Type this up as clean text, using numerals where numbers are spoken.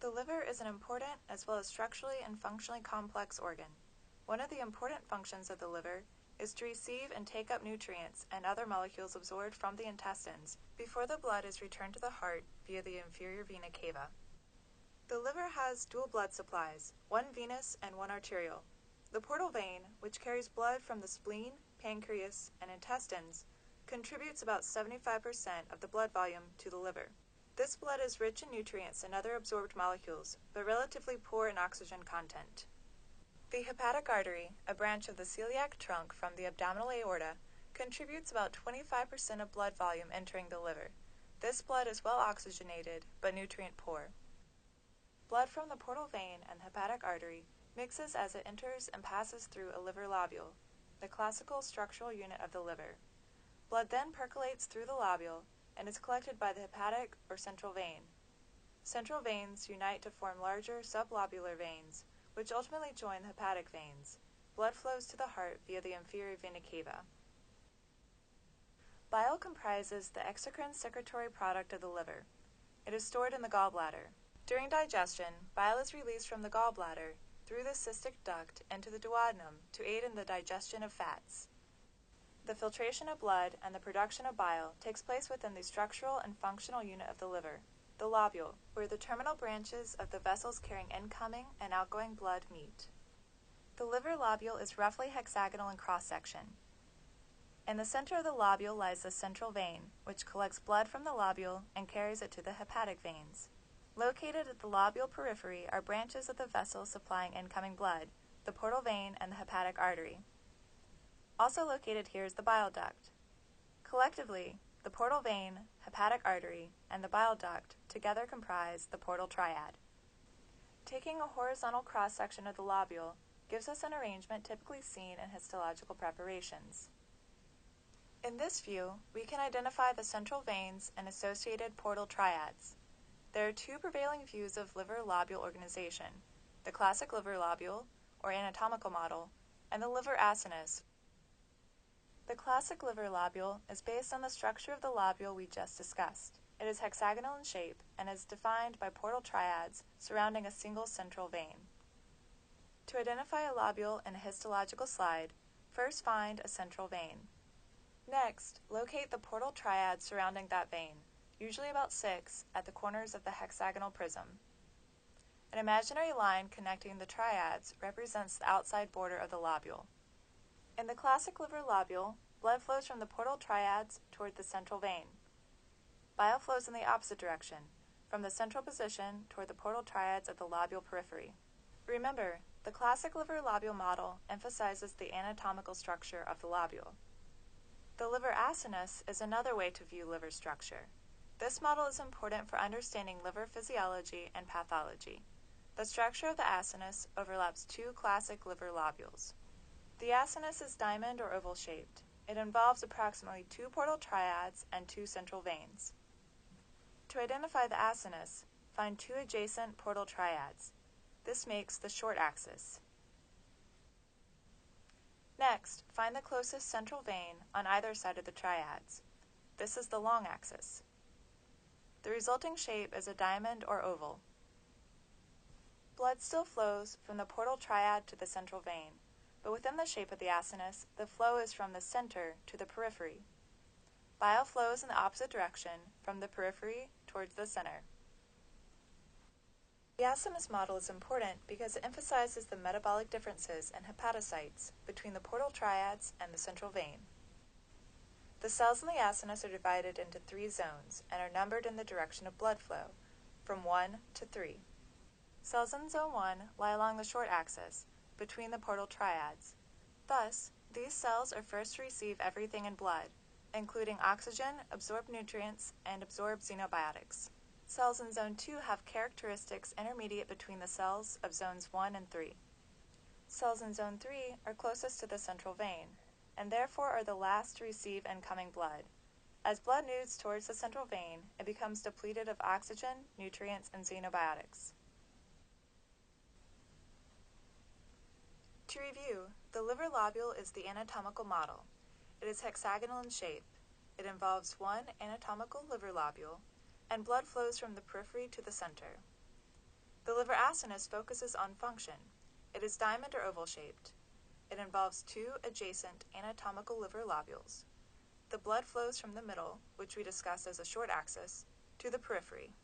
The liver is an important as well as structurally and functionally complex organ. One of the important functions of the liver is to receive and take up nutrients and other molecules absorbed from the intestines before the blood is returned to the heart via the inferior vena cava. The liver has dual blood supplies, one venous and one arterial. The portal vein, which carries blood from the spleen, pancreas, and intestines, contributes about 75% of the blood volume to the liver. This blood is rich in nutrients and other absorbed molecules, but relatively poor in oxygen content. The hepatic artery, a branch of the celiac trunk from the abdominal aorta, contributes about 25% of blood volume entering the liver. This blood is well oxygenated, but nutrient poor. Blood from the portal vein and hepatic artery mixes as it enters and passes through a liver lobule, the classical structural unit of the liver. Blood then percolates through the lobule and is collected by the hepatic or central vein. Central veins unite to form larger sublobular veins, which ultimately join the hepatic veins. Blood flows to the heart via the inferior vena cava. Bile comprises the exocrine secretory product of the liver. It is stored in the gallbladder. During digestion, bile is released from the gallbladder through the cystic duct into the duodenum to aid in the digestion of fats. The filtration of blood and the production of bile takes place within the structural and functional unit of the liver, the lobule, where the terminal branches of the vessels carrying incoming and outgoing blood meet. The liver lobule is roughly hexagonal in cross-section. In the center of the lobule lies the central vein, which collects blood from the lobule and carries it to the hepatic veins. Located at the lobule periphery are branches of the vessels supplying incoming blood, the portal vein and the hepatic artery. Also located here is the bile duct. Collectively, the portal vein, hepatic artery, and the bile duct together comprise the portal triad. Taking a horizontal cross-section of the lobule gives us an arrangement typically seen in histological preparations. In this view, we can identify the central veins and associated portal triads. There are two prevailing views of liver lobule organization: the classic liver lobule, or anatomical model, and the liver acinus. The classic liver lobule is based on the structure of the lobule we just discussed. It is hexagonal in shape and is defined by portal triads surrounding a single central vein. To identify a lobule in a histological slide, first find a central vein. Next, locate the portal triads surrounding that vein, usually about 6 at the corners of the hexagonal prism. An imaginary line connecting the triads represents the outside border of the lobule. In the classic liver lobule, blood flows from the portal triads toward the central vein. Bile flows in the opposite direction, from the central position toward the portal triads of the lobule periphery. Remember, the classic liver lobule model emphasizes the anatomical structure of the lobule. The liver acinus is another way to view liver structure. This model is important for understanding liver physiology and pathology. The structure of the acinus overlaps two classic liver lobules. The acinus is diamond or oval shaped. It involves approximately 2 portal triads and 2 central veins. To identify the acinus, find 2 adjacent portal triads. This makes the short axis. Next, find the closest central vein on either side of the triads. This is the long axis. The resulting shape is a diamond or oval. Blood still flows from the portal triad to the central vein, but within the shape of the acinus, the flow is from the center to the periphery. Bile flows in the opposite direction, from the periphery towards the center. The acinus model is important because it emphasizes the metabolic differences in hepatocytes between the portal triads and the central vein. The cells in the acinus are divided into 3 zones and are numbered in the direction of blood flow, from 1 to 3. Cells in zone 1 lie along the short axis, between the portal triads. Thus, these cells are first to receive everything in blood, including oxygen, absorbed nutrients, and absorbed xenobiotics. Cells in zone 2 have characteristics intermediate between the cells of zones 1 and 3. Cells in zone 3 are closest to the central vein, and therefore are the last to receive incoming blood. As blood moves towards the central vein, it becomes depleted of oxygen, nutrients, and xenobiotics. To review, the liver lobule is the anatomical model. It is hexagonal in shape. It involves 1 anatomical liver lobule, and blood flows from the periphery to the center. The liver acinus focuses on function. It is diamond or oval shaped. It involves two adjacent anatomical liver lobules. The blood flows from the middle, which we discuss as a short axis, to the periphery.